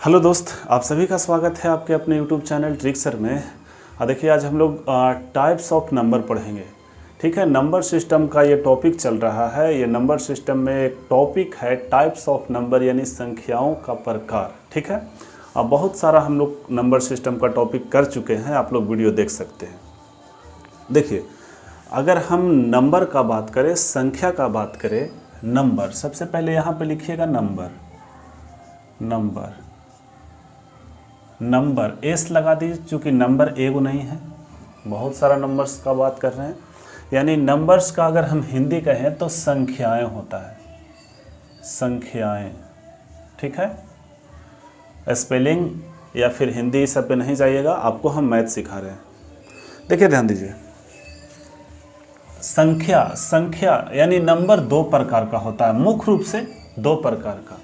Hello दोस्त, आप सभी का स्वागत है आपके अपने यूट्यूब चैनल ट्रिक्सर में। देखिए आज हम लोग टाइप्स ऑफ नंबर पढ़ेंगे। ठीक है, नंबर सिस्टम का ये टॉपिक चल रहा है। ये नंबर सिस्टम में एक टॉपिक है टाइप्स ऑफ नंबर यानी संख्याओं का प्रकार। ठीक है, अब बहुत सारा हम लोग नंबर सिस्टम का टॉपिक कर चुके हैं, आप लोग वीडियो देख सकते हैं। देखिए, अगर हम नंबर का बात करें, संख्या का बात करें, नंबर सबसे पहले यहाँ पे लिखिएगा नंबर एस लगा दीजिए, चूँकि नंबर एगो नहीं है, बहुत सारा नंबर्स का बात कर रहे हैं। यानी नंबर्स का अगर हम हिंदी कहें तो संख्याएं होता है, संख्याएं। ठीक है, स्पेलिंग या फिर हिंदी सब पे नहीं जाइएगा, आपको हम मैथ सिखा रहे हैं। देखिए ध्यान दीजिए, संख्या यानी नंबर दो प्रकार का होता है, मुख्य रूप से दो प्रकार का।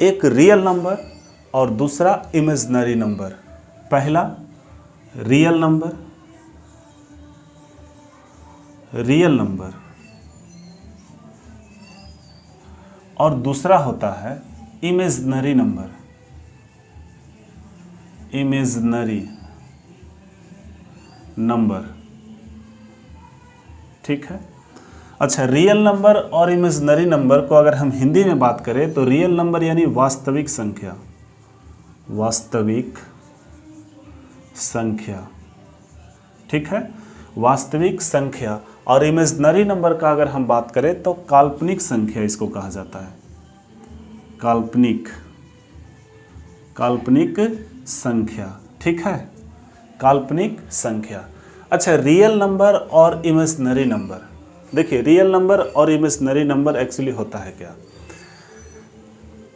एक रियल नंबर और दूसरा इमेजिनरी नंबर। पहला रियल नंबर और दूसरा होता है इमेजिनरी नंबर। ठीक है, अच्छा, रियल नंबर और इमेजिनरी नंबर को अगर हम हिंदी में बात करें तो रियल नंबर यानी वास्तविक संख्या। ठीक है, वास्तविक संख्या। और इमेजिनरी नंबर का अगर हम बात करें तो काल्पनिक संख्या इसको कहा जाता है, काल्पनिक संख्या। ठीक है, काल्पनिक संख्या। अच्छा, रियल नंबर और इमेजिनरी नंबर। देखिए, रियल नंबर और इमेजिनरी नंबर एक्चुअली होता है क्या,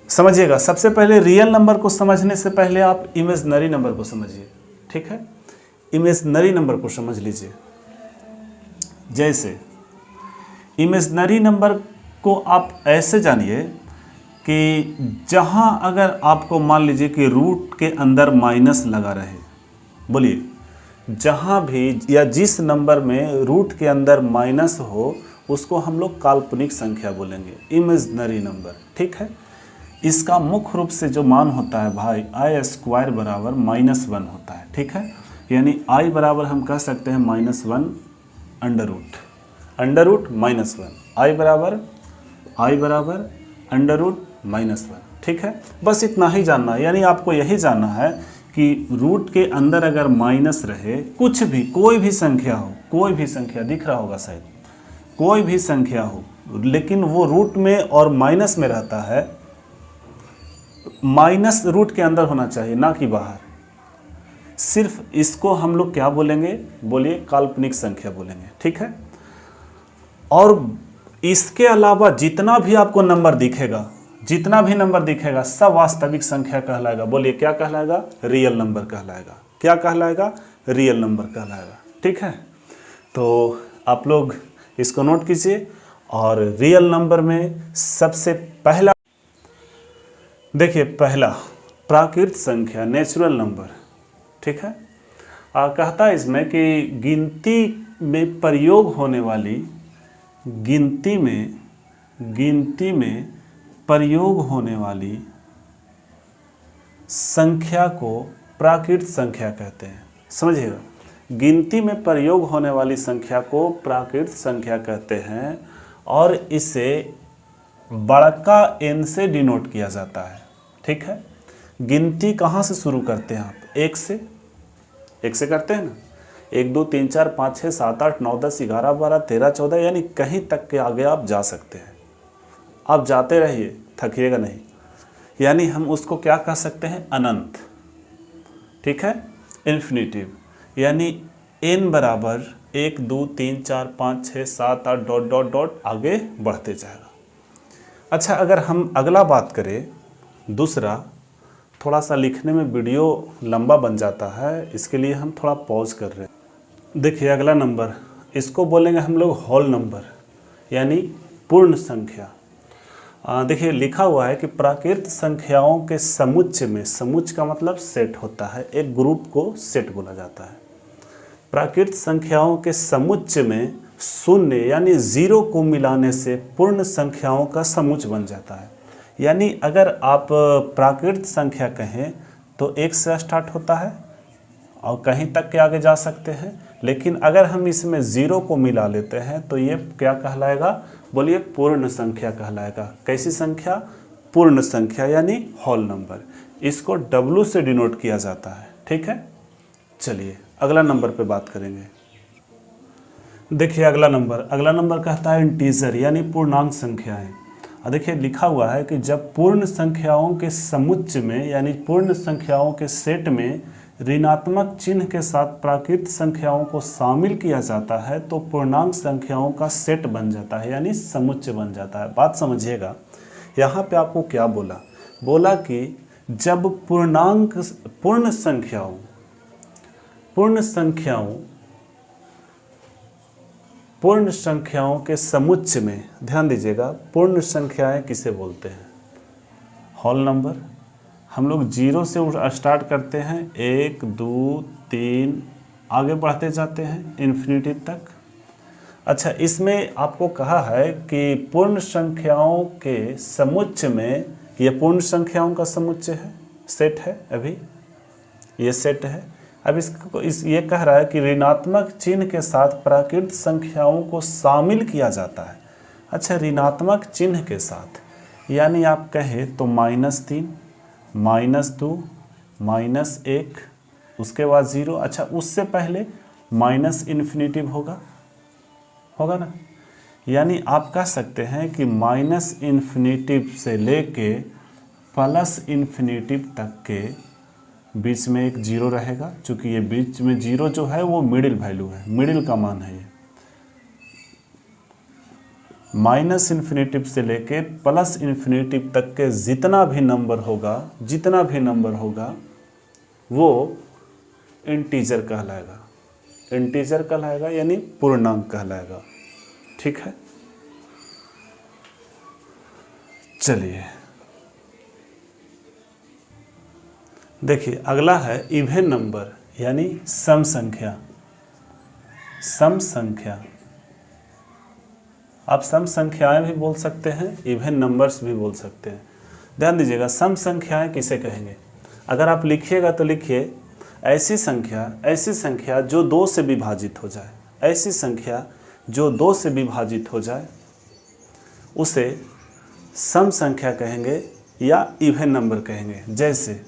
समझिएगा। सबसे पहले रियल नंबर को समझने से पहले आप इमेजिनरी नंबर को समझिए। ठीक है, इमेजिनरी नंबर को समझ लीजिए। जैसे इमेजिनरी नंबर को आप ऐसे जानिए कि जहां अगर आपको मान लीजिए कि रूट के अंदर माइनस लगा रहे, बोलिए, जहां भी या जिस नंबर में रूट के अंदर माइनस हो उसको हम लोग काल्पनिक संख्या बोलेंगे, इमेजिनरी नंबर। ठीक है, इसका मुख्य रूप से जो मान होता है भाई, आई स्क्वायर बराबर -1 होता है। ठीक है, यानी आई बराबर हम कह सकते हैं -1 अंडर रूट -1। आई बराबर अंडर रूट -1। ठीक है, बस इतना ही जानना है। यानी आपको यही जानना है कि रूट के अंदर अगर माइनस रहे, कुछ भी, कोई भी संख्या हो, कोई भी संख्या दिख रहा होगा शायद, कोई भी संख्या हो, लेकिन वो रूट में और माइनस में रहता है, माइनस रूट के अंदर होना चाहिए, ना कि बाहर। सिर्फ इसको हम लोग क्या बोलेंगे, बोलिए, काल्पनिक संख्या बोलेंगे। ठीक है, और इसके अलावा जितना भी आपको नंबर दिखेगा, सब वास्तविक संख्या कहलाएगा। बोलिए, क्या कहलाएगा, रियल नंबर कहलाएगा। क्या कहलाएगा, रियल नंबर कहलाएगा। ठीक है, तो आप लोग इसको नोट कीजिए। और रियल नंबर में सबसे पहला, देखिए, पहला प्राकृत संख्या, नेचुरल नंबर। ठीक है, कहता है इसमें कि गिनती में प्रयोग होने वाली, गिनती में प्रयोग होने वाली संख्या को प्राकृत संख्या कहते हैं। समझिएगा, गिनती में प्रयोग होने वाली संख्या को प्राकृत संख्या कहते हैं और इसे बड़का n से डिनोट किया जाता है। ठीक है, गिनती कहाँ से शुरू करते हैं आप, एक से करते हैं ना, 1 2 3 4 5 6 7 8 9 10 11 12 13 14, यानी कहीं तक के आगे आप जा सकते हैं। आप जाते रहिए, थकिएगा नहीं। यानी हम उसको क्या कह सकते हैं, अनंत। ठीक है, इन्फिनिटिव, यानी n बराबर 1 2 3 4 5 6 7 8 डॉट डॉट डॉट आगे बढ़ते जाएगा। अच्छा, अगर हम अगला बात करें, दूसरा, थोड़ा सा लिखने में वीडियो लंबा बन जाता है, इसके लिए हम थोड़ा पॉज कर रहे हैं। देखिए, अगला नंबर, इसको बोलेंगे हम लोग होल नंबर यानी पूर्ण संख्या। देखिए, लिखा हुआ है कि प्राकृत संख्याओं के समुच्चय में, समुच्चय का मतलब सेट होता है, एक ग्रुप को सेट बोला जाता है। प्राकृत संख्याओं के समुच्चय में शून्य यानी 0 को मिलाने से पूर्ण संख्याओं का समुच्चय बन जाता है। यानी अगर आप प्राकृत संख्या कहें तो 1 से स्टार्ट होता है और कहीं तक के आगे जा सकते हैं, लेकिन अगर हम इसमें 0 को मिला लेते हैं तो ये क्या कहलाएगा, बोलिए पूर्ण संख्या कहलाएगा। कैसी संख्या, पूर्ण संख्या यानी होल नंबर। इसको W से डिनोट किया जाता है, ठीक है। चलिए अगला नंबर पे बात करेंगे। देखिए अगला नंबर कहता है इंटीजर यानी पूर्णांक संख्याएं। और देखिए लिखा हुआ है कि जब पूर्ण संख्याओं के समुच्चय में यानी पूर्ण संख्याओं के सेट में ऋणात्मक चिन्ह के साथ प्राकृत संख्याओं को शामिल किया जाता है तो पूर्णांक संख्याओं का सेट बन जाता है यानी समुच्चय बन जाता है। बात समझिएगा, यहाँ पे आपको क्या बोला कि जब पूर्ण संख्याओं के समुच्चय में, ध्यान दीजिएगा, पूर्ण संख्याएं किसे बोलते हैं, होल नंबर। हम लोग 0 से स्टार्ट करते हैं, 1 2 3 आगे बढ़ते जाते हैं इन्फिनिटी तक। अच्छा, इसमें आपको कहा है कि पूर्ण संख्याओं के समुच्चय में, ये पूर्ण संख्याओं का समुच्चय है, सेट है, अभी ये सेट है। अब ये कह रहा है कि ऋणात्मक चिन्ह के साथ प्राकृत संख्याओं को शामिल किया जाता है। अच्छा, ऋणात्मक चिन्ह के साथ यानी आप कहें तो -3 -2 -1 उसके बाद 0। अच्छा, उससे पहले माइनस इन्फिनिटिव होगा ना, यानी आप कह सकते हैं कि माइनस इन्फिनिटिव से लेके प्लस इन्फिनिटिव तक के बीच में एक 0 रहेगा। चूँकि ये बीच में 0 जो है वो मिडिल वैल्यू है, मिडिल का मान है ये। माइनस इन्फिनिटिव से लेके प्लस इन्फिनिटिव तक के जितना भी नंबर होगा वो इंटीजर कहलाएगा यानी पूर्णांक कहलाएगा, ठीक है। चलिए देखिए अगला है इवन नंबर यानी सम संख्या। आप सम संख्याएं भी बोल सकते हैं, इवन नंबर्स भी बोल सकते हैं। ध्यान दीजिएगा, सम संख्याएं किसे कहेंगे, अगर आप लिखिएगा तो लिखिए ऐसी संख्या जो 2 से विभाजित हो जाए, ऐसी संख्या जो 2 से विभाजित हो जाए उसे सम संख्या कहेंगे या इवन नंबर कहेंगे। जैसे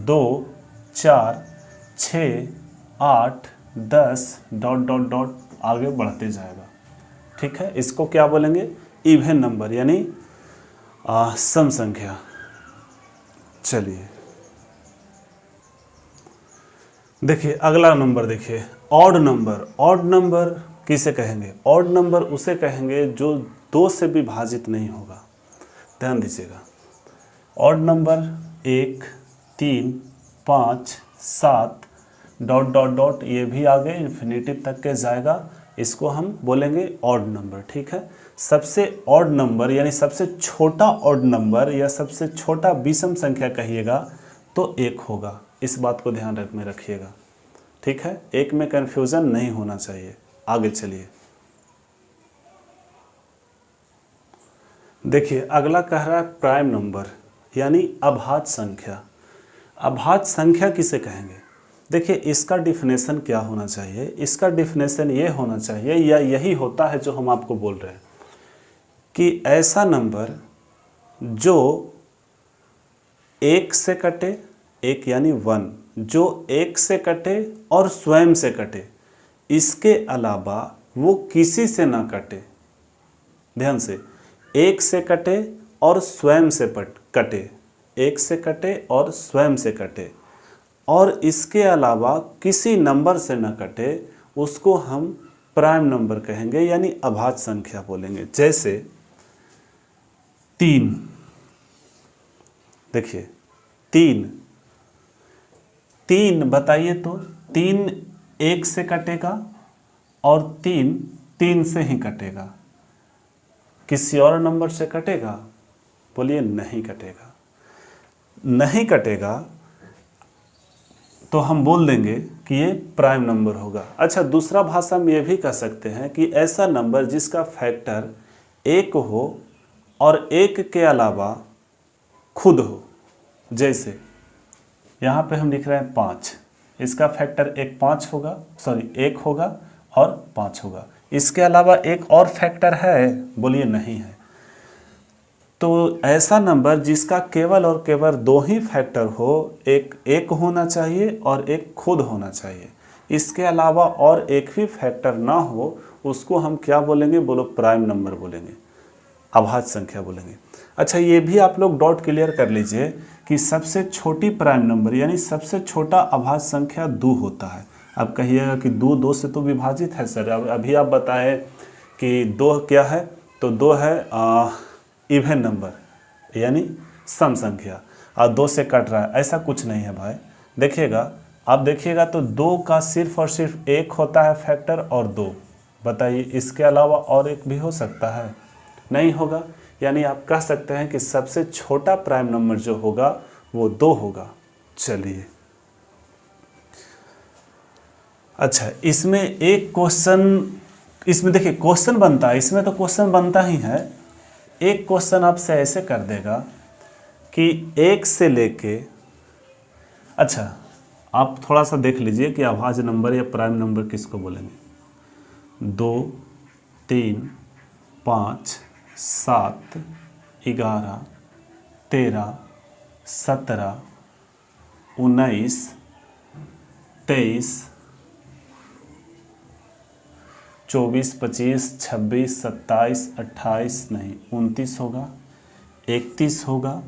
2 4 6 8 10 ... आगे बढ़ते जाएगा, ठीक है। इसको क्या बोलेंगे, इवन नंबर यानी सम संख्या। चलिए देखिए अगला नंबर, देखिए ऑड नंबर किसे कहेंगे, ऑड नंबर उसे कहेंगे जो 2 से विभाजित नहीं होगा। ध्यान दीजिएगा, ऑड नंबर 1 3 5 7 ... ये भी आगे इन्फिनिटिव तक के जाएगा, इसको हम बोलेंगे ऑड नंबर, ठीक है। सबसे ऑड नंबर यानी सबसे छोटा ऑड नंबर या सबसे छोटा विषम संख्या कहिएगा तो 1 होगा। इस बात को ध्यान में रखिएगा, ठीक है। 1 में कन्फ्यूज़न नहीं होना चाहिए। आगे चलिए, देखिए अगला कह रहा है प्राइम नंबर यानी अभाज्य संख्या। अभाज्य संख्या किसे कहेंगे, देखिए इसका डिफिनेशन क्या होना चाहिए, इसका डिफिनेशन ये होना चाहिए या यही होता है जो हम आपको बोल रहे हैं कि ऐसा नंबर जो 1 से कटे, 1 यानी 1, जो 1 से कटे और स्वयं से कटे, इसके अलावा वो किसी से ना कटे। ध्यान से, 1 से कटे और स्वयं से कटे, 1 से कटे और स्वयं से कटे, और इसके अलावा किसी नंबर से न कटे, उसको हम प्राइम नंबर कहेंगे यानी अभाज्य संख्या बोलेंगे। जैसे 3, देखिए 3 बताइए तो 3 1 से कटेगा और 3 से ही कटेगा, किसी और नंबर से कटेगा, बोलिए नहीं कटेगा तो हम बोल देंगे कि ये प्राइम नंबर होगा। अच्छा, दूसरा भाषा में ये भी कह सकते हैं कि ऐसा नंबर जिसका फैक्टर एक हो और एक के अलावा खुद हो। जैसे यहाँ पे हम लिख रहे हैं 5, इसका फैक्टर एक 5 होगा, सॉरी 1 होगा और 5 होगा। इसके अलावा एक और फैक्टर है? बोलिए नहीं है। तो ऐसा नंबर जिसका केवल और केवल 2 ही फैक्टर हो, एक होना चाहिए और एक खुद होना चाहिए। इसके अलावा और एक भी फैक्टर ना हो, उसको हम क्या बोलेंगे? बोलो प्राइम नंबर बोलेंगे, अभाज्य संख्या बोलेंगे। अच्छा, ये भी आप लोग डाउट क्लियर कर लीजिए कि सबसे छोटी प्राइम नंबर यानी सबसे छोटा अभाज्य संख्या 2 होता है। अब कहिएगा कि 2 से तो विभाजित है सर। अब अभी आप बताएं कि 2 क्या है? तो 2 है इवन नंबर यानी सम संख्या, और 2 से कट रहा है, ऐसा कुछ नहीं है भाई। देखिएगा, आप देखिएगा तो 2 का सिर्फ और सिर्फ एक होता है फैक्टर और 2। बताइए, इसके अलावा और एक भी हो सकता है? नहीं होगा। यानी आप कह सकते हैं कि सबसे छोटा प्राइम नंबर जो होगा वो 2 होगा। चलिए, अच्छा, इसमें एक क्वेश्चन, इसमें देखिए क्वेश्चन बनता है, इसमें तो क्वेश्चन बनता ही है। एक क्वेश्चन आपसे ऐसे कर देगा कि 1 से लेके, अच्छा आप थोड़ा सा देख लीजिए कि अभाज्य नंबर या प्राइम नंबर किसको बोलेंगे। 2, 3, 5, 7, 11, 13, 17, 19, 23, 24, 25, 26, 27, 28 नहीं, 29 होगा, 31 होगा,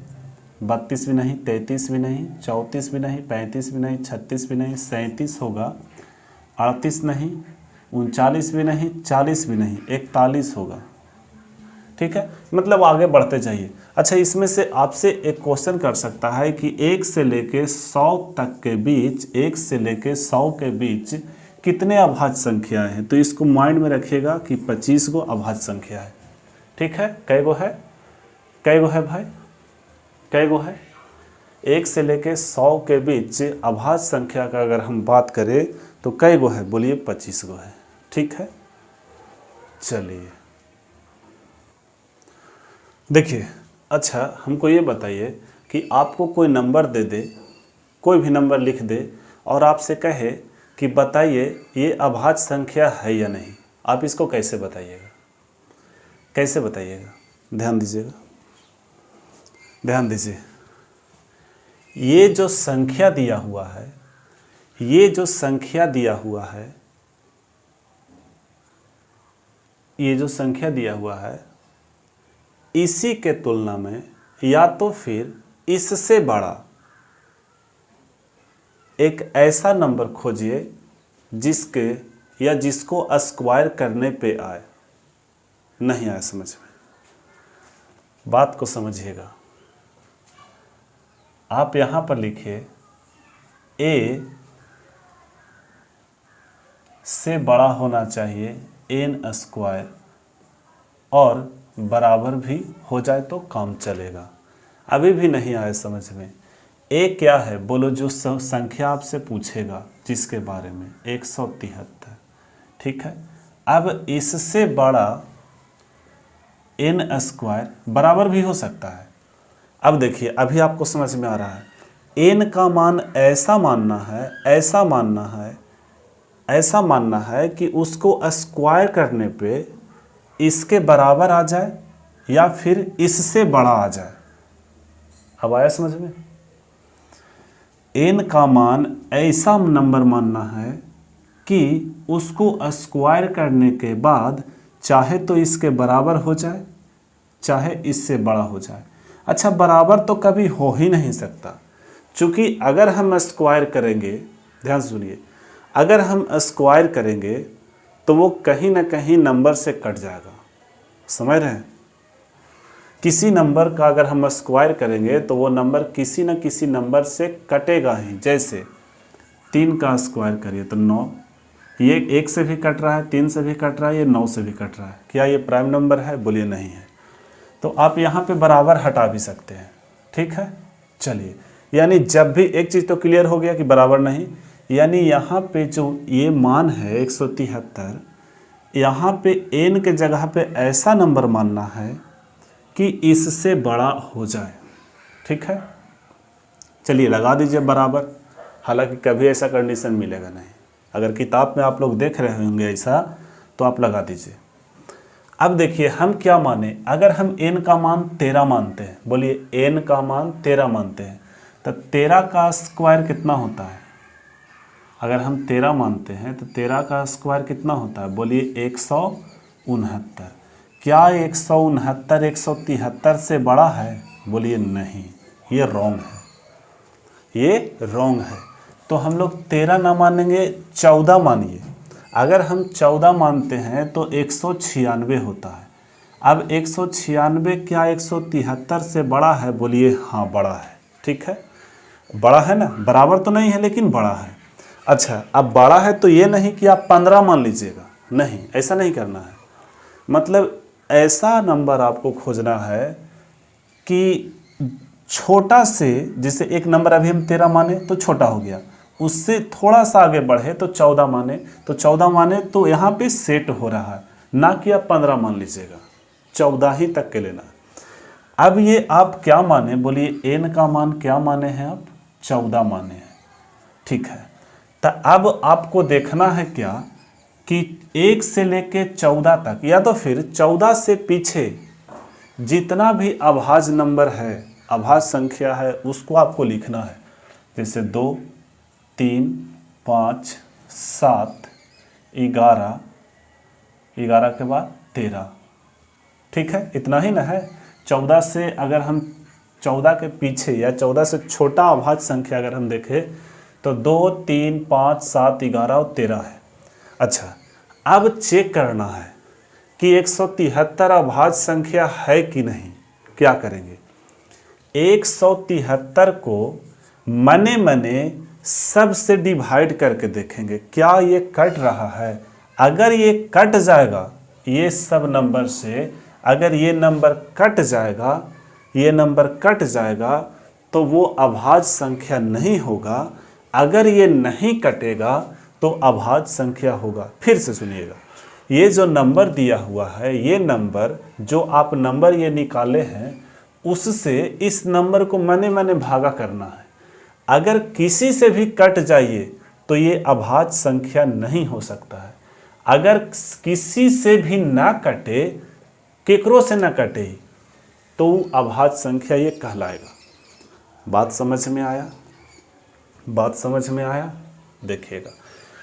32 भी नहीं, 33 भी नहीं, 34 भी नहीं, 35 भी नहीं, 36 भी नहीं, 37 होगा, 38 नहीं, 39 भी नहीं, 40 भी नहीं, 41 होगा। ठीक है, मतलब आगे बढ़ते जाइए। अच्छा, इसमें से आपसे एक क्वेश्चन कर सकता है कि 1 से लेके 100 तक के बीच, 1 से लेके 100 के बीच कितने अभाज्य संख्याएं हैं? तो इसको माइंड में रखिएगा कि 25 गो अभाज्य संख्या है। ठीक है, कै गो है? कै गो है भाई? कै गो है? 1 से लेके 100 के बीच अभाज्य संख्या का अगर हम बात करें तो कै गो है? बोलिए 25 गो है। ठीक है, चलिए देखिए। अच्छा, हमको ये बताइए कि आपको कोई नंबर दे दे, कोई भी नंबर लिख दे और आपसे कहे कि बताइए ये अभाज्य संख्या है या नहीं, आप इसको कैसे बताइएगा? कैसे बताइएगा? ध्यान दीजिएगा, ध्यान दीजिए। ये जो संख्या दिया हुआ है, ये जो संख्या दिया हुआ है, ये जो संख्या दिया हुआ है, इसी के तुलना में या तो फिर इससे बड़ा एक ऐसा नंबर खोजिए जिसके या जिसको स्क्वायर करने पे आए। नहीं आया समझ में? बात को समझिएगा। आप यहां पर लिखिए a से बड़ा होना चाहिए n स्क्वायर और बराबर भी हो जाए तो काम चलेगा। अभी भी नहीं आया समझ में? ए क्या है? बोलो, जो संख्या आपसे पूछेगा जिसके बारे में, 173। ठीक है, अब इससे बड़ा n स्क्वायर बराबर भी हो सकता है। अब देखिए, अभी आपको समझ में आ रहा है। n का मान ऐसा मानना है, ऐसा मानना है, ऐसा मानना है कि उसको स्क्वायर करने पे इसके बराबर आ जाए या फिर इससे बड़ा आ जाए। अब आया समझ में? n का मान ऐसा नंबर मानना है कि उसको स्क्वायर करने के बाद चाहे तो इसके बराबर हो जाए, चाहे इससे बड़ा हो जाए। अच्छा, बराबर तो कभी हो ही नहीं सकता, क्योंकि अगर हम स्क्वायर करेंगे, ध्यान सुनिए, अगर हम स्क्वायर करेंगे तो वो कहीं ना कहीं नंबर से कट जाएगा। समझ रहे हैं? किसी नंबर का अगर हम स्क्वायर करेंगे तो वो नंबर किसी न किसी नंबर से कटेगा ही। जैसे 3 का स्क्वायर करिए तो 9, ये 1 से भी कट रहा है, 3 से भी कट रहा है, ये 9 से भी कट रहा है। क्या ये प्राइम नंबर है? बोलिए नहीं है। तो आप यहाँ पे बराबर हटा भी सकते हैं। ठीक है, चलिए, यानी जब भी एक चीज़ तो क्लियर हो गया कि बराबर नहीं, यानी यहाँ पे जो ये मान है 173, यहाँ पे n के जगह पे ऐसा नंबर मानना है कि इससे बड़ा हो जाए। ठीक है, चलिए लगा दीजिए बराबर। हालांकि कभी ऐसा कंडीशन मिलेगा नहीं, अगर किताब में आप लोग देख रहे होंगे ऐसा तो आप लगा दीजिए। अब देखिए हम क्या माने, अगर हम n का मान 13 मानते हैं, बोलिए n का मान 13 मानते हैं, तो 13 का स्क्वायर कितना होता है? अगर हम 13 मानते हैं तो 13 का स्क्वायर कितना होता है? बोलिए 169। क्या 169 173 से बड़ा है? बोलिए नहीं, ये रॉन्ग है, ये रॉन्ग है। तो हम लोग 13 ना मानेंगे, 14 मानिए। अगर हम 14 मानते हैं तो 196 होता है। अब 196 क्या 173 से बड़ा है? बोलिए हाँ बड़ा है। ठीक है, बड़ा है ना, बराबर तो नहीं है लेकिन बड़ा है। अच्छा, अब बड़ा है तो ये नहीं कि आप 15 मान लीजिएगा, नहीं, ऐसा नहीं करना है। मतलब ऐसा नंबर आपको खोजना है कि छोटा से, जैसे एक नंबर अभी हम 13 माने तो छोटा हो गया, उससे थोड़ा सा आगे बढ़े तो 14 माने, तो 14 माने तो यहाँ पे सेट हो रहा है, ना कि आप 15 मान लीजिएगा, 14 ही तक के लेना। अब ये आप क्या माने? बोलिए n का मान क्या माने हैं आप? 14 माने हैं। ठीक है, तो अब आपको देखना है क्या कि 1 से लेके 14 तक, या तो फिर 14 से पीछे जितना भी अभाज्य नंबर है, अभाज्य संख्या है, उसको आपको लिखना है। जैसे 2, 3, 5, 7, 11, 11 के बाद 13। ठीक है, इतना ही ना है। 14 से अगर हम 14 के पीछे या 14 से छोटा अभाज्य संख्या अगर हम देखें तो 2, 3, 5, 7, 11 और 13 है। अच्छा, अब चेक करना है कि 173 अभाज्य संख्या है कि नहीं। क्या करेंगे? 173 को मने मने सब से डिवाइड करके देखेंगे क्या ये कट रहा है। अगर ये कट जाएगा ये सब नंबर से, अगर ये नंबर कट जाएगा, ये नंबर कट जाएगा तो वो अभाज्य संख्या नहीं होगा। अगर ये नहीं कटेगा तो अभाज्य संख्या होगा। फिर से सुनिएगा, ये जो नंबर दिया हुआ है, ये नंबर जो आप नंबर ये निकाले हैं, उससे इस नंबर को मने मने भागा करना है। अगर किसी से भी कट जाइए तो ये अभाज्य संख्या नहीं हो सकता है। अगर किसी से भी ना कटे, केकरो से ना कटे, तो अभाज्य संख्या ये कहलाएगा। बात समझ में आया? बात समझ में आया? देखिएगा,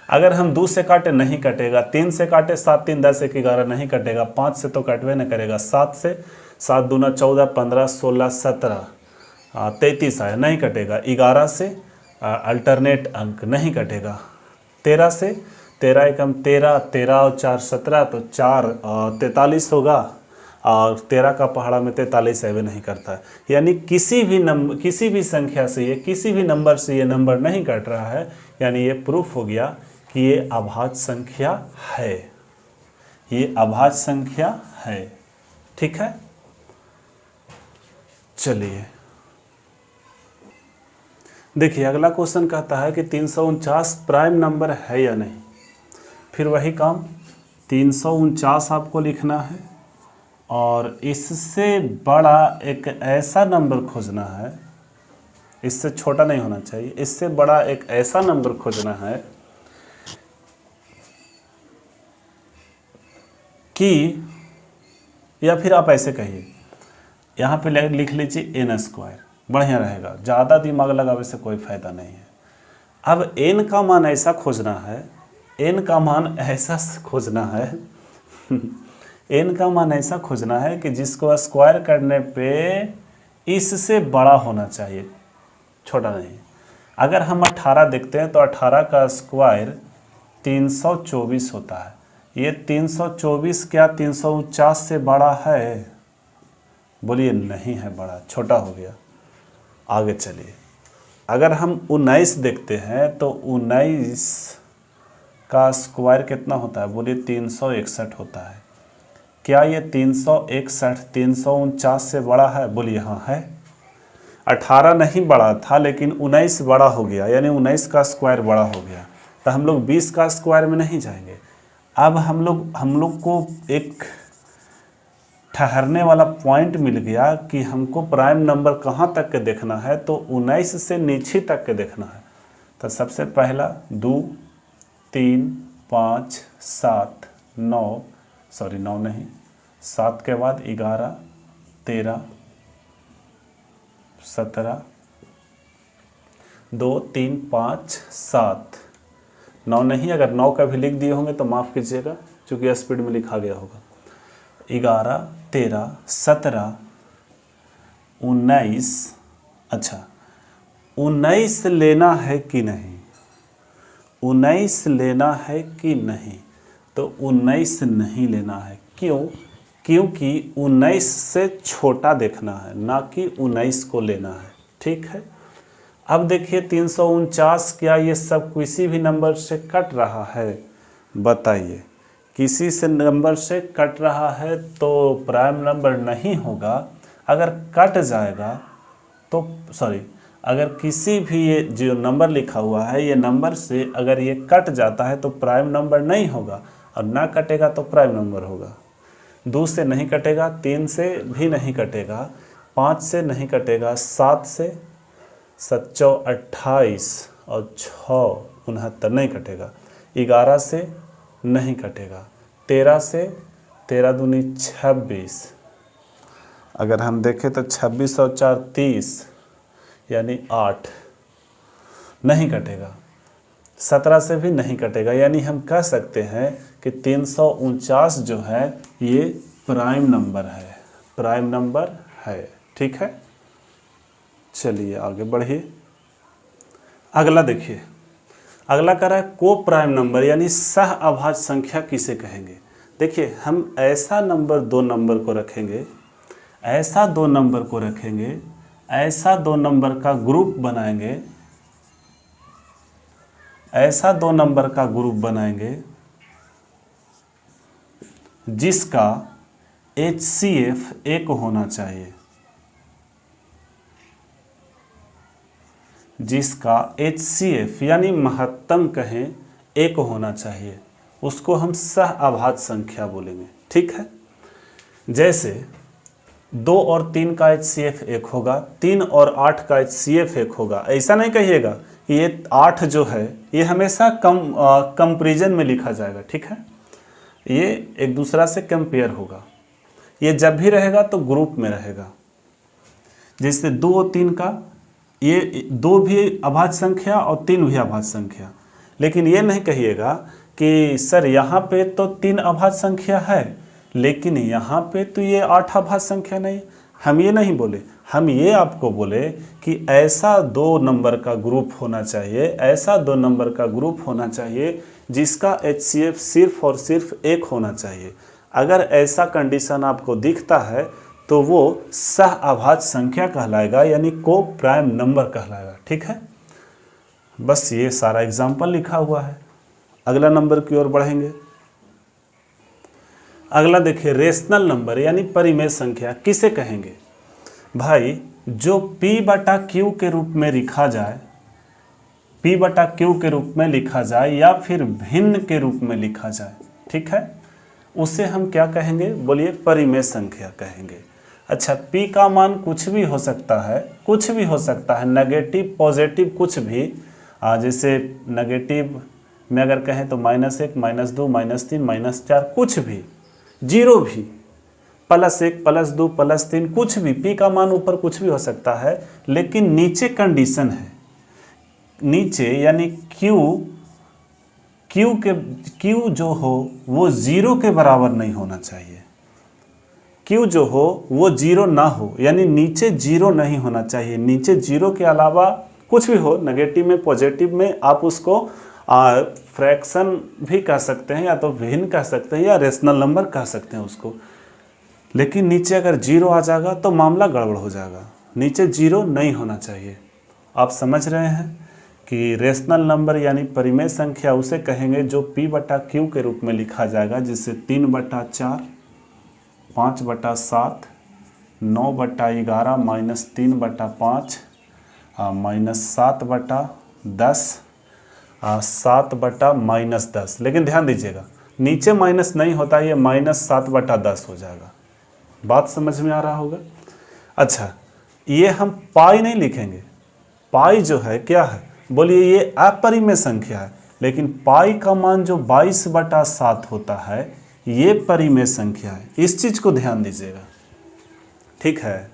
अगर हम 2 से काटे नहीं कटेगा, 3 से काटे 7, 3, 10, 1, 11 नहीं कटेगा, 5 से तो कटवे न करेगा, 7 से 7 दूना 14, 15, 16, 17, 33 आया, नहीं कटेगा। 11 से अल्टरनेट अंक नहीं कटेगा। 13 से 13 एकम 13, 13 और 4 17, तो 4 43 होगा, और 13 का पहाड़ा में 43 ऐवे नहीं करता है। यानी किसी भी संख्या से ये, किसी भी नंबर से ये नंबर नहीं कट रहा है। यानी ये प्रूफ हो गया कि ये अभाज्य संख्या है, ये अभाज्य संख्या है। ठीक है, चलिए देखिए अगला क्वेश्चन कहता है कि 349 प्राइम नंबर है या नहीं। फिर वही काम, 349 आपको लिखना है और इससे बड़ा एक ऐसा नंबर खोजना है, इससे छोटा नहीं होना चाहिए, इससे बड़ा एक ऐसा नंबर खोजना है कि, या फिर आप ऐसे कहिए, यहाँ पे लिख लीजिए n स्क्वायर, बढ़िया रहेगा, ज़्यादा दिमाग लगावे से कोई फायदा नहीं है। अब n का मान ऐसा खोजना है, n का मान ऐसा खोजना है n का मान ऐसा खोजना है कि जिसको स्क्वायर करने पे इससे बड़ा होना चाहिए, छोटा नहीं। अगर हम 18 देखते हैं तो 18 का स्क्वायर 324 होता है। ये 324 क्या 349 से बड़ा है? बोलिए नहीं है, बड़ा, छोटा हो गया। आगे चलिए, अगर हम 19 देखते हैं तो 19 का स्क्वायर कितना होता है? बोलिए 361 होता है। क्या ये 361 349 से बड़ा है? बोलिए हाँ है। 18 नहीं बड़ा था लेकिन 19 बड़ा हो गया, यानी 19 का स्क्वायर बड़ा हो गया। तो हम लोग 20 का स्क्वायर में नहीं जाएंगे, अब हम लोग को एक ठहरने वाला पॉइंट मिल गया कि हमको प्राइम नंबर कहाँ तक के देखना है, तो 19 से नीचे तक के देखना है। तो सबसे पहला 2 3 5 7 9, सॉरी 9 नहीं, 7 के बाद 11 13 17, 2 3 5 7, 9 नहीं, अगर 9 का भी लिख दिए होंगे तो माफ़ कीजिएगा क्योंकि स्पीड में लिखा गया होगा। 11 13 17 19, अच्छा 19 लेना है कि नहीं, 19 लेना है कि नहीं, तो 19 नहीं लेना है। क्यों? क्योंकि 19 से छोटा देखना है, ना कि 19 को लेना है। ठीक है, अब देखिए 349, क्या ये सब किसी भी नंबर से कट रहा है? बताइए, किसी से नंबर से कट रहा है तो प्राइम नंबर नहीं होगा। अगर कट जाएगा तो सॉरी, अगर किसी भी ये जो नंबर लिखा हुआ है ये नंबर से अगर ये कट जाता है तो प्राइम नंबर नहीं होगा, और ना कटेगा तो प्राइम नंबर होगा। 2 से नहीं कटेगा, 3 से भी नहीं कटेगा, 5 से नहीं कटेगा, 7 से 7 चौ 28 और 6 69 नहीं कटेगा, 11 से नहीं कटेगा, 13 से 13 दूनी 26, अगर हम देखें तो 26 और 4 30 यानी 8 नहीं कटेगा, 17 से भी नहीं कटेगा। यानी हम कह सकते हैं कि 349 जो है ये प्राइम नंबर है, प्राइम नंबर है। ठीक है, चलिए आगे बढ़िए। अगला देखिए, अगला कह रहा है को प्राइम नंबर यानी सह अभाज्य संख्या किसे कहेंगे। देखिए, हम ऐसा नंबर 2 नंबर को रखेंगे, ऐसा 2 नंबर को रखेंगे, ऐसा 2 नंबर का ग्रुप बनाएंगे, ऐसा 2 नंबर का ग्रुप बनाएंगे जिसका HCF 1 होना चाहिए, जिसका HCF यानी महत्तम कहें 1 होना चाहिए, उसको हम सह अभाज्य संख्या बोलेंगे। ठीक है, जैसे 2 और 3 का HCF 1 होगा, 3 और 8 का HCF 1 होगा। ऐसा नहीं कहिएगा कि ये 8 जो है ये हमेशा कंपैरिजन में लिखा जाएगा। ठीक है, ये एक दूसरा से कंपेयर होगा, ये जब भी रहेगा तो ग्रुप में रहेगा। जैसे 2 और 3 का, ये 2 भी अभाज्य संख्या और 3 भी अभाज्य संख्या, लेकिन ये नहीं कहिएगा कि सर यहाँ पे तो 3 अभाज्य संख्या है लेकिन यहाँ पे तो ये 8 अभाज्य संख्या नहीं। हम ये नहीं बोले, हम ये आपको बोले कि ऐसा 2 नंबर का ग्रुप होना चाहिए, ऐसा 2 नंबर का ग्रुप होना चाहिए जिसका HCF सिर्फ और सिर्फ 1 होना चाहिए। अगर ऐसा कंडीशन आपको दिखता है तो वो सह अभाज्य संख्या कहलाएगा, यानी को प्राइम नंबर कहलाएगा। ठीक है, बस ये सारा एग्जाम्पल लिखा हुआ है। अगला नंबर की ओर बढ़ेंगे। अगला देखिए, रेशनल नंबर यानी परिमेय संख्या किसे कहेंगे। भाई, जो P/Q के रूप में लिखा जाए, P/Q के रूप में लिखा जाए या फिर भिन्न के रूप में लिखा जाए, ठीक है, उसे हम क्या कहेंगे, बोलिए, परिमेय संख्या कहेंगे। अच्छा, P का मान कुछ भी हो सकता है, कुछ भी हो सकता है, नेगेटिव पॉजिटिव कुछ भी। जैसे नेगेटिव में अगर कहें तो -1 -2 -3 -4 कुछ भी, जीरो भी, +1 +2 +3 कुछ भी, P का मान ऊपर कुछ भी हो सकता है। लेकिन नीचे कंडीशन है, नीचे यानी Q जो हो वो 0 के बराबर नहीं होना चाहिए। Q जो हो वो 0 ना हो, यानी नीचे 0 नहीं होना चाहिए। नीचे 0 के अलावा कुछ भी हो, नेगेटिव में पॉजिटिव में आप उसको फ्रैक्शन भी कह सकते हैं, या तो भिन्न कह सकते हैं, या रेशनल नंबर कह सकते हैं उसको। लेकिन नीचे अगर 0 आ जाएगा तो मामला गड़बड़ हो जाएगा। नीचे 0 नहीं होना चाहिए। आप समझ रहे हैं कि रेशनल नंबर यानी परिमेय संख्या उसे कहेंगे जो P/Q के रूप में लिखा जाएगा, जिससे 3/4 5/7 9/11 -3/5 -7/10 7/-10। लेकिन ध्यान दीजिएगा, नीचे माइनस नहीं होता, ये -7/10 हो जाएगा। बात समझ में आ रहा होगा। अच्छा, ये हम पाई नहीं लिखेंगे, पाई जो है क्या है, बोलिए ये अपरिमेय संख्या है, लेकिन पाई का मान जो 22/7 होता है ये परिमेय संख्या है। इस चीज़ को ध्यान दीजिएगा, ठीक है।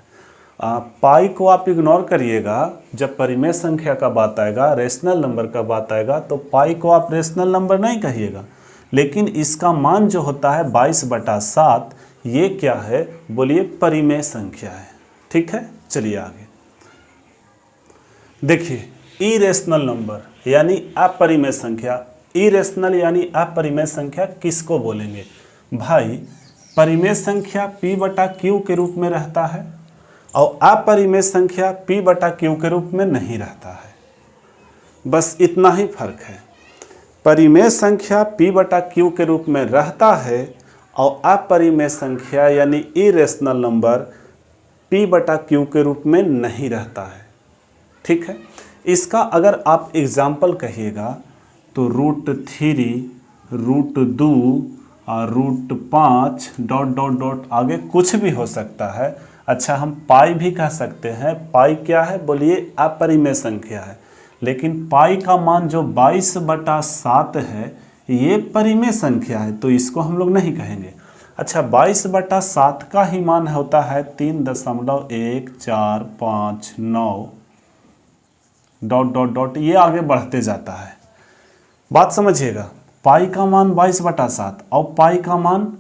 पाई को आप इग्नोर करिएगा, जब परिमेय संख्या का बात आएगा, रेशनल नंबर का बात आएगा, तो पाई को आप रेशनल नंबर नहीं कहिएगा, लेकिन इसका मान जो होता है 22/7, ये क्या है, बोलिए परिमेय संख्या है, ठीक है। चलिए आगे देखिए, इरेशनल नंबर यानी अपरिमेय संख्या। इरेशनल यानी अपरिमेय संख्या किसको बोलेंगे भाई, परिमेय संख्या p/q के रूप में रहता है और अपरिमेय संख्या p/q के रूप में नहीं रहता है, बस इतना ही फर्क है। परिमेय संख्या p/q के रूप में रहता है और अपरिमेय संख्या यानी इरेशनल नंबर p/q के रूप में नहीं रहता है, ठीक है। इसका अगर आप एग्जाम्पल कहिएगा तो √3, √2 और √5 ... आगे कुछ भी हो सकता है। अच्छा, हम पाई भी कह सकते हैं। पाई क्या है, बोलिए अपरिमेय संख्या है, लेकिन पाई का मान जो 22/7 है ये परिमेय संख्या है, तो इसको हम लोग नहीं कहेंगे। अच्छा, 22/7 का ही मान होता है 3.1459 ... ये आगे बढ़ते जाता है। बात समझिएगा, पाई का मान 22/7 और पाई का मान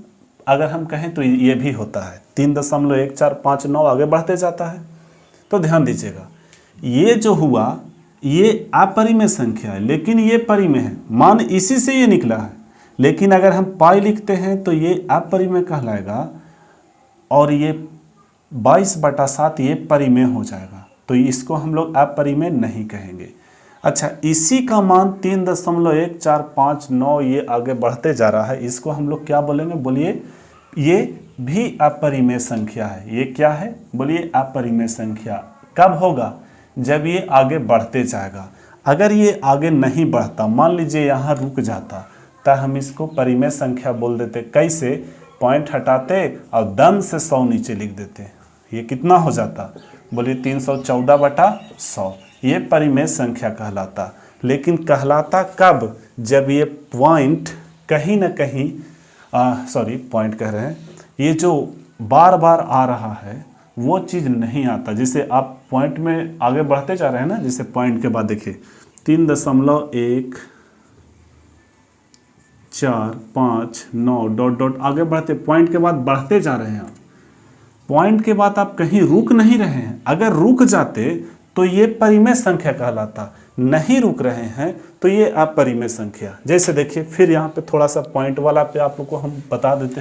अगर हम कहें तो ये भी होता है 3.1459, आगे बढ़ते जाता है। तो ध्यान दीजिएगा, ये जो हुआ ये अपरिमेय संख्या है, लेकिन ये परिमेय है, मान इसी से ये निकला है, लेकिन अगर हम पाई लिखते हैं तो ये अपरिमेय कहलाएगा और ये 22/7 ये परिमेय हो जाएगा, तो इसको हम लोग अपरिमेय नहीं कहेंगे। अच्छा, इसी का मान 3.1459 ये आगे बढ़ते जा रहा है, इसको हम लोग क्या बोलेंगे, बोलिए ये भी अपरिमेय संख्या है। ये क्या है, बोलिए अपरिमेय संख्या। कब होगा, जब ये आगे बढ़ते जाएगा। अगर ये आगे नहीं बढ़ता, मान लीजिए यहाँ रुक जाता, तो हम इसको परिमेय संख्या बोल देते। कैसे, पॉइंट हटाते और दम से 100 नीचे लिख देते। ये कितना हो जाता, बोलिए 314/100। ये परिमेय संख्या कहलाता। लेकिन कहलाता कब, जब ये पॉइंट कहीं ना कहीं पॉइंट कह रहे हैं, ये जो बार बार आ रहा है वो चीज़ नहीं आता। जैसे आप पॉइंट में आगे बढ़ते जा रहे हैं ना, जैसे पॉइंट के बाद देखिए 3.1459 ... आगे बढ़ते, पॉइंट के बाद बढ़ते जा रहे हैं आप। पॉइंट के बाद आप कहीं रुक नहीं रहे हैं। अगर रुक जाते तो ये परिमेय संख्या कहलाता, नहीं रुक रहे हैं तो ये अपरिमेय संख्या। जैसे देखिए, फिर यहाँ पे थोड़ा सा पॉइंट वाला पे आप लोग को हम बता देते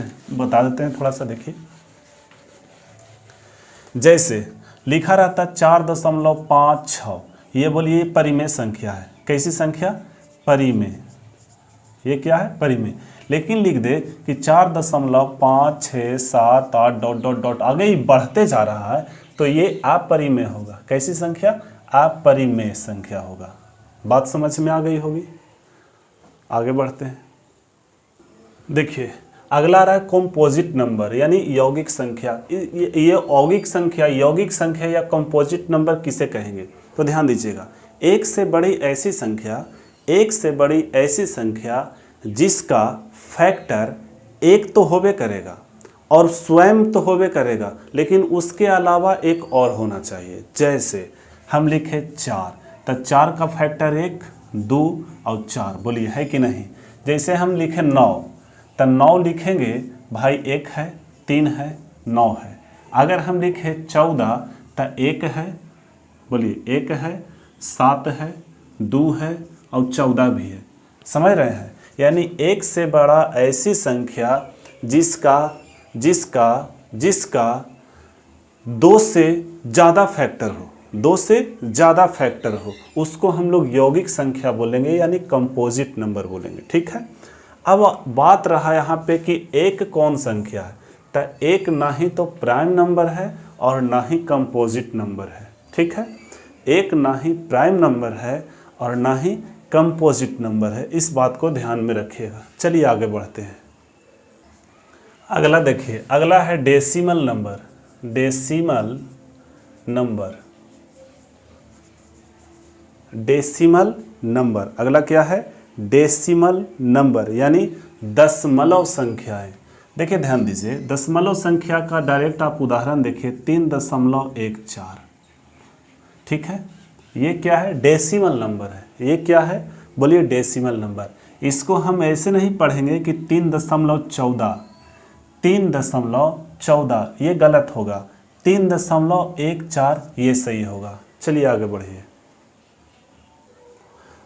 हैं थोड़ा सा देखिए। जैसे लिखा रहता 4.56, ये बोलिए परिमेय संख्या है। कैसी संख्या, परिमेय। ये क्या है, परिमेय। लेकिन लिख दे कि 4.5678 ... आगे ही बढ़ते जा रहा है, तो ये अपरिमेय होगा। कैसी संख्या, अपरिमेय संख्या होगा। बात समझ में आ गई होगी। आगे बढ़ते हैं। देखिए, अगला रहा है कंपोजिट नंबर यानी यौगिक संख्या। ये यौगिक संख्या या कंपोजिट नंबर किसे कहेंगे, तो ध्यान दीजिएगा। एक से बड़ी ऐसी संख्या जिसका फैक्टर एक तो होबे करेगा और स्वयं तो होबे करेगा, लेकिन उसके अलावा एक और होना चाहिए। जैसे हम लिखे 4, तो 4 का फैक्टर 1, 2 और 4, बोलिए है कि नहीं। जैसे हम लिखे 9, तो 9 लिखेंगे भाई, 1 है, 3 है, 9 है। अगर हम लिखे 14, तो 1 है, बोलिए 1 है, 7 है, 2 है और 14 भी है। समझ रहे हैं, यानी एक से बड़ा ऐसी संख्या जिसका 2 से ज़्यादा फैक्टर हो, उसको हम लोग यौगिक संख्या बोलेंगे यानी कंपोजिट नंबर बोलेंगे, ठीक है। अब बात रहा यहाँ पे कि एक कौन संख्या है, तो एक ना ही तो प्राइम नंबर है और ना ही कंपोजिट नंबर है, ठीक है। एक ना ही प्राइम नंबर है और ना ही कंपोजिट नंबर है, इस बात को ध्यान में रखिएगा। चलिए आगे बढ़ते हैं। अगला देखिए, अगला है decimal number. Decimal number, decimal number, अगला क्या है? डेसिमल नंबर, यानी दशमलव संख्याएं। देखिए ध्यान दीजिए, दशमलव संख्या का डायरेक्ट आप उदाहरण देखिए, 3.14। ठीक है, ये क्या है? डेसिमल नंबर है। ये क्या है? बोलिए, डेसिमल नंबर। इसको हम ऐसे नहीं पढ़ेंगे कि 3.14, 3.14 ये गलत होगा, 3.14 ये सही होगा। चलिए आगे बढ़िए।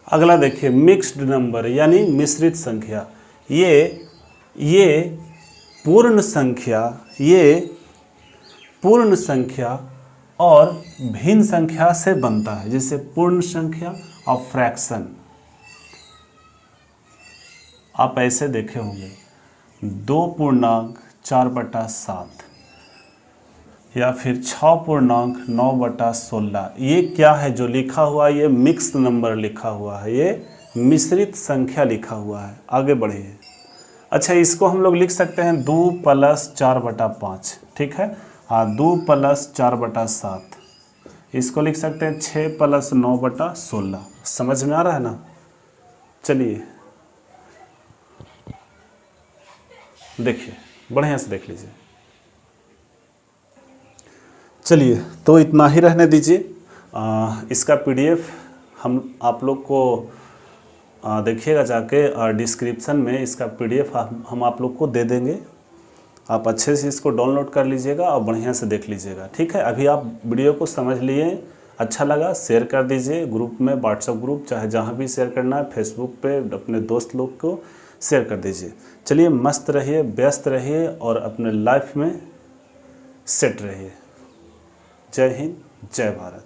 अगला देखिए, मिक्स्ड नंबर यानी मिश्रित संख्या। ये पूर्ण संख्या, ये पूर्ण संख्या और भिन्न संख्या से बनता है, जैसे पूर्ण संख्या और फ्रैक्शन। आप ऐसे देखे होंगे 2.4/7 या फिर 6.9/16। ये क्या है जो लिखा हुआ है? ये मिक्स नंबर लिखा हुआ है, ये मिश्रित संख्या लिखा हुआ है। आगे बढ़िए। अच्छा, इसको हम लोग लिख सकते हैं 2 + 4/5। ठीक है, हाँ, 2 + 4/7। इसको लिख सकते हैं 6 + 9/16। समझ में आ रहा है ना? चलिए देखिए, बढ़िया से देख लीजिए। चलिए, तो इतना ही रहने दीजिए। इसका PDF हम आप लोग को देखिएगा जाके, डिस्क्रिप्शन में इसका PDF हम आप लोग को दे देंगे। आप अच्छे से इसको डाउनलोड कर लीजिएगा और बढ़िया से देख लीजिएगा। ठीक है, अभी आप वीडियो को समझ लिए, अच्छा लगा शेयर कर दीजिए ग्रुप में, व्हाट्सएप ग्रुप, चाहे जहाँ भी शेयर करना है, फेसबुक पे अपने दोस्त लोग को शेयर कर दीजिए। चलिए, मस्त रहिए, व्यस्त रहिए और अपने लाइफ में सेट रहिए। जय हिंद, जय भारत।